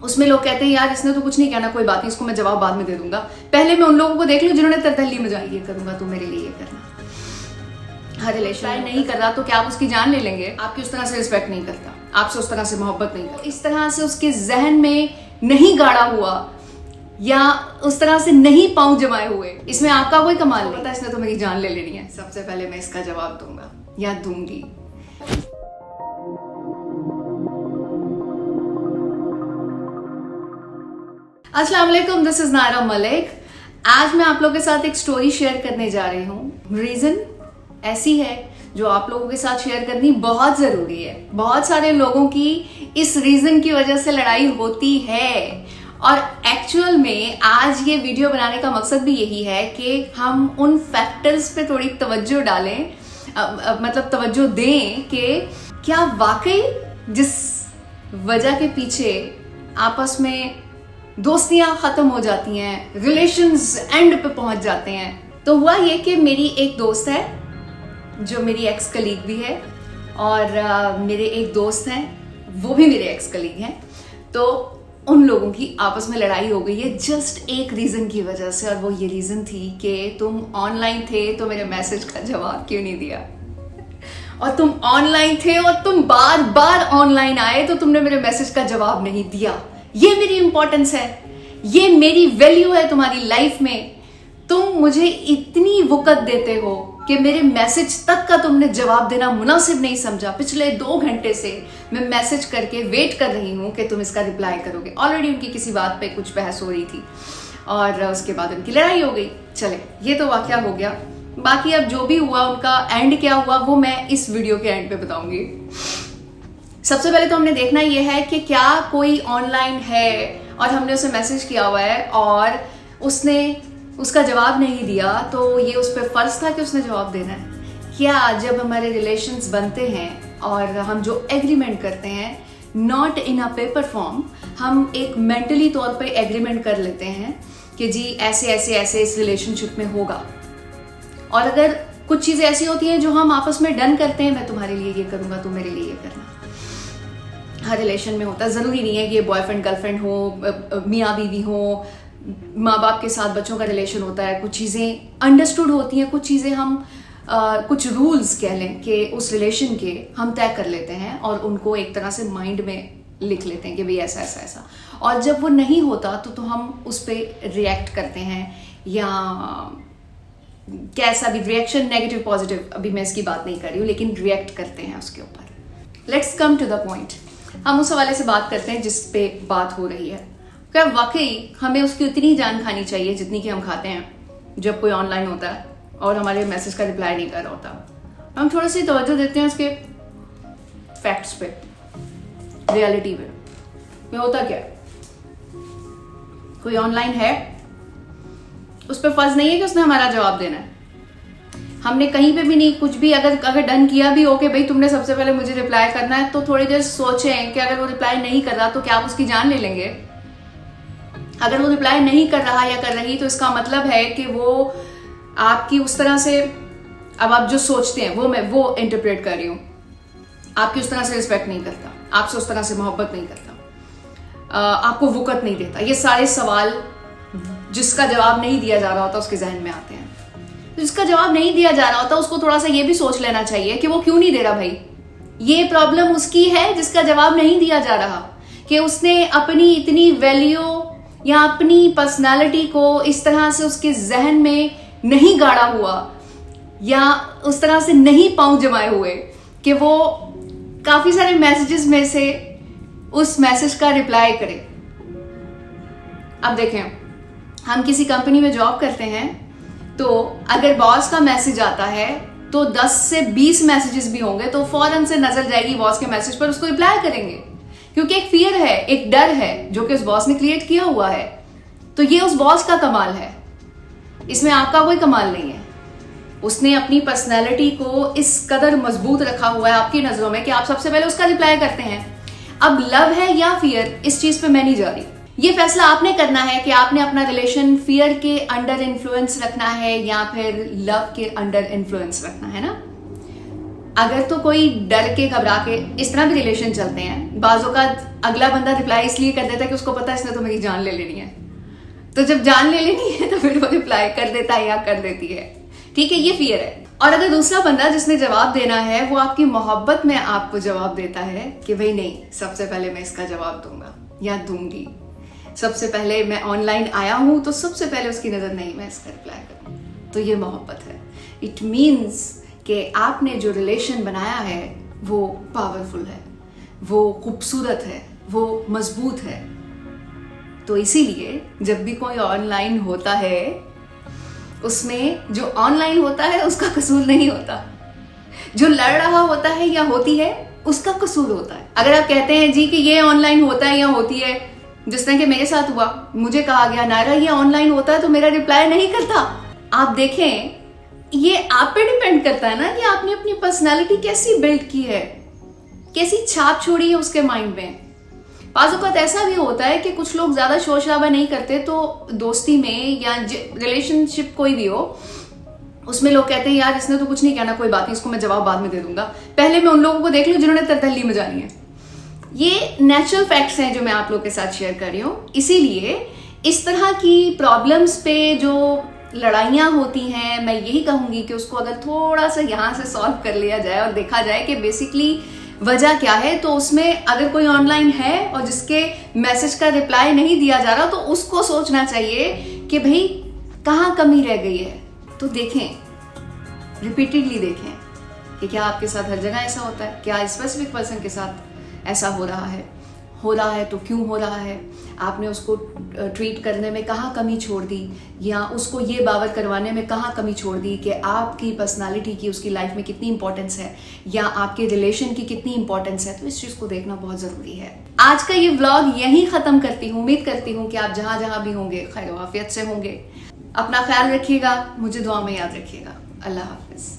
उसमें लोग कहते हैं यार इसने तो कुछ नहीं कहना, कोई बात नहीं, इसको मैं जवाब बाद में दे दूंगा। पहले मैं उन लोगों को देख लूं जिन्होंने तरतल्ली में जाए, ये करूंगा तो मेरे लिए ये करना। हर रिलेशन नहीं कर रहा तो क्या आप उसकी जान ले लेंगे? आपकी उस तरह से रिस्पेक्ट नहीं करता, आपसे उस तरह से मोहब्बत नहीं करता, इस तरह से उसके जहन में नहीं गाड़ा हुआ या उस तरह से नहीं पांव जमाए हुए, इसमें आपका कोई कमाल नहीं। पता इसने तो मेरी जान ले लेनी है, सबसे पहले मैं इसका जवाब दूंगा या दूंगी। अस्सलाम वालेकुम, दिस इज नायरा मलिक। आज मैं आप लोगों के साथ एक स्टोरी शेयर करने जा रही हूँ। रीजन ऐसी है जो आप लोगों के साथ शेयर करनी बहुत जरूरी है। बहुत सारे लोगों की इस रीजन की वजह से लड़ाई होती है और एक्चुअल में आज ये वीडियो बनाने का मकसद भी यही है कि हम उन फैक्टर्स पे थोड़ी तवज्जो डालें, मतलब तवज्जो दें कि क्या वाकई जिस वजह के पीछे आपस में दोस्तियां खत्म हो जाती हैं, रिलेशंस एंड पे पहुंच जाते हैं। तो हुआ ये कि मेरी एक दोस्त है जो मेरी एक्स कलीग भी है और मेरे एक दोस्त हैं वो भी मेरे एक्स कलीग हैं। तो उन लोगों की आपस में लड़ाई हो गई है जस्ट एक रीजन की वजह से, और वो ये रीजन थी कि तुम ऑनलाइन थे तो मेरे मैसेज का जवाब क्यों नहीं दिया, और तुम ऑनलाइन थे और तुम बार बार ऑनलाइन आए तो तुमने मेरे मैसेज का जवाब नहीं दिया। ये मेरी इंपॉर्टेंस है, ये मेरी वैल्यू है तुम्हारी लाइफ में। तुम मुझे इतनी वक़्त देते हो कि मेरे मैसेज तक का तुमने जवाब देना मुनासिब नहीं समझा। पिछले 2 घंटे से मैं मैसेज करके वेट कर रही हूं कि तुम इसका रिप्लाई करोगे। ऑलरेडी उनकी किसी बात पे कुछ बहस हो रही थी और उसके बाद उनकी लड़ाई हो गई। चले, ये तो वाकया हो गया। बाकी अब जो भी हुआ, उनका एंड क्या हुआ, वो मैं इस वीडियो के एंड पे बताऊंगी। सबसे पहले तो हमने देखना ये है कि क्या कोई ऑनलाइन है और हमने उसे मैसेज किया हुआ है और उसने उसका जवाब नहीं दिया, तो ये उस पर फर्ज था कि उसने जवाब देना है। क्या जब हमारे रिलेशंस बनते हैं और हम जो एग्रीमेंट करते हैं, not in a paper form, हम एक मेंटली तौर पे एग्रीमेंट कर लेते हैं कि जी ऐसे ऐसे ऐसे इस रिलेशनशिप में होगा, और अगर कुछ चीजें ऐसी होती हैं जो हम आपस में डन करते हैं, मैं तुम्हारे लिए ये करूंगा, तुम मेरे लिए ये करना। हर रिलेशन में होता है, जरूरी नहीं है कि ये बॉयफ्रेंड गर्लफ्रेंड हो, मियाँ बीवी हो, माँ बाप के साथ बच्चों का रिलेशन होता है। कुछ चीज़ें अंडरस्टूड होती हैं, कुछ चीज़ें हम कुछ रूल्स कह लें कि उस रिलेशन के हम तय कर लेते हैं और उनको एक तरह से माइंड में लिख लेते हैं कि भाई ऐसा ऐसा ऐसा, और जब वो नहीं होता तो हम उस पर रिएक्ट करते हैं, या कैसा भी रिएक्शन, नेगेटिव पॉजिटिव, अभी मैं इसकी बात नहीं कर रही हूँ, लेकिन रिएक्ट करते हैं उसके ऊपर। Let's come to the point. हम उस हवाले से बात करते हैं जिस पे बात हो रही है। क्या वाकई हमें उसकी उतनी जान खानी चाहिए जितनी कि हम खाते हैं जब कोई ऑनलाइन होता है और हमारे मैसेज का रिप्लाई नहीं कर रहा होता? हम थोड़ा सी तवज्जो देते हैं उसके फैक्ट्स पे, रियलिटी पे। ये होता क्या है, कोई ऑनलाइन है, उस पर फर्ज नहीं है कि उसने हमारा जवाब देना है। हमने कहीं पे भी नहीं कुछ भी अगर डन किया भी हो कि भाई तुमने सबसे पहले मुझे रिप्लाई करना है, तो थोड़ी देर सोचें कि अगर वो रिप्लाई नहीं कर रहा तो क्या आप उसकी जान ले लेंगे? अगर वो रिप्लाई नहीं कर रहा या कर रही तो इसका मतलब है कि वो आपकी उस तरह से, अब आप जो सोचते हैं वो इंटरप्रेट कर रही हूँ, आपकी उस तरह से रिस्पेक्ट नहीं करता, आपसे उस तरह से मोहब्बत नहीं करता, आपको वक़्त नहीं देता। ये सारे सवाल जिसका जवाब नहीं दिया जा रहा होता उसके जहन में आते हैं। जिसका जवाब नहीं दिया जा रहा होता उसको थोड़ा सा ये भी सोच लेना चाहिए कि वो क्यों नहीं दे रहा। भाई ये प्रॉब्लम उसकी है जिसका जवाब नहीं दिया जा रहा, कि उसने अपनी इतनी वैल्यू या अपनी पर्सनालिटी को इस तरह से उसके जहन में नहीं गाड़ा हुआ या उस तरह से नहीं पांव जमाए हुए कि वो काफी सारे मैसेजेस में से उस मैसेज का रिप्लाई करे। अब देखें, हम किसी कंपनी में जॉब करते हैं तो अगर बॉस का मैसेज आता है तो 10 से 20 मैसेजेस भी होंगे तो फौरन से नजर जाएगी बॉस के मैसेज पर, उसको रिप्लाई करेंगे, क्योंकि एक फियर है, एक डर है जो कि उस बॉस ने क्रिएट किया हुआ है। तो ये उस बॉस का कमाल है, इसमें आपका कोई कमाल नहीं है। उसने अपनी पर्सनैलिटी को इस कदर मजबूत रखा हुआ है आपकी नजरों में कि आप सबसे पहले उसका रिप्लाई करते हैं। अब लव है या फियर, इस चीज पे मैं नहीं जा रही। ये फैसला आपने करना है कि आपने अपना रिलेशन फियर के अंडर इन्फ्लुएंस रखना है या फिर लव के अंडर इन्फ्लुएंस रखना है ना। अगर तो कोई डर के घबरा के इस तरह भी रिलेशन चलते हैं, बाजों का अगला बंदा रिप्लाई इसलिए कर देता है कि उसको पता है इसने तो मेरी जान ले लेनी है, तो जब जान ले लेनी है तो फिर वो रिप्लाई कर देता है या कर देती है। ठीक है, ये फियर है। और अगर दूसरा बंदा जिसने जवाब देना है वो आपकी मोहब्बत में आपको जवाब देता है कि भाई नहीं, सबसे पहले मैं इसका जवाब दूंगा या दूंगी, सबसे पहले मैं ऑनलाइन आया हूं तो सबसे पहले उसकी नजर नहीं, मैं इसका रिप्लाई करूं, तो ये मोहब्बत है। इट मीन्स कि आपने जो रिलेशन बनाया है वो पावरफुल है, वो खूबसूरत है, वो मजबूत है। तो इसीलिए जब भी कोई ऑनलाइन होता है उसमें जो ऑनलाइन होता है उसका कसूर नहीं होता, जो लड़ रहा होता है या होती है उसका कसूर होता है। अगर आप कहते हैं जी कि ये ऑनलाइन होता है या होती है, जिस तरह के मेरे साथ हुआ, मुझे कहा गया नायरा ये ऑनलाइन होता है तो मेरा रिप्लाई नहीं करता। आप देखें, ये आप पे डिपेंड करता है ना कि आपने अपनी पर्सनालिटी कैसी बिल्ड की है, कैसी छाप छोड़ी है उसके माइंड में। बाज़ औक़ात ऐसा भी होता है कि कुछ लोग ज्यादा शोर शराबा नहीं करते, तो दोस्ती में या रिलेशनशिप कोई भी हो उसमें लोग कहते हैं यार इसने तो कुछ नहीं कहना, कोई बात नहीं, इसको मैं जवाब बाद में दे दूंगा, पहले मैं उन लोगों को देख लूं जिन्होंने तरतल्ली मचानी है। ये नेचुरल फैक्ट्स हैं जो मैं आप लोग के साथ शेयर कर रही हूँ। इसीलिए इस तरह की प्रॉब्लम्स पे जो लड़ाइयाँ होती हैं, मैं यही कहूंगी कि उसको अगर थोड़ा सा यहाँ से सॉल्व कर लिया जाए और देखा जाए कि बेसिकली वजह क्या है, तो उसमें अगर कोई ऑनलाइन है और जिसके मैसेज का रिप्लाई नहीं दिया जा रहा तो उसको सोचना चाहिए कि भाई कहाँ कमी रह गई है। तो देखें, रिपीटेडली देखें कि क्या आपके साथ हर जगह ऐसा होता है, क्या स्पेसिफिक पर्सन के साथ ऐसा हो रहा है तो क्यों हो रहा है, आपने उसको ट्रीट करने में कहाँ कमी छोड़ दी, या उसको ये बावर करवाने में कहाँ कमी छोड़ दी कि आपकी पर्सनालिटी की उसकी लाइफ में कितनी इंपॉर्टेंस है या आपके रिलेशन की कितनी इंपॉर्टेंस है। तो इस चीज़ को देखना बहुत ज़रूरी है। आज का ये व्लॉग यहीं ख़त्म करती हूँ। उम्मीद करती हूँ कि आप जहाँ जहाँ भी होंगे खैर वाफियत से होंगे। अपना ख्याल रखिएगा, मुझे दुआ में याद रखिएगा। अल्लाह हाफिज़।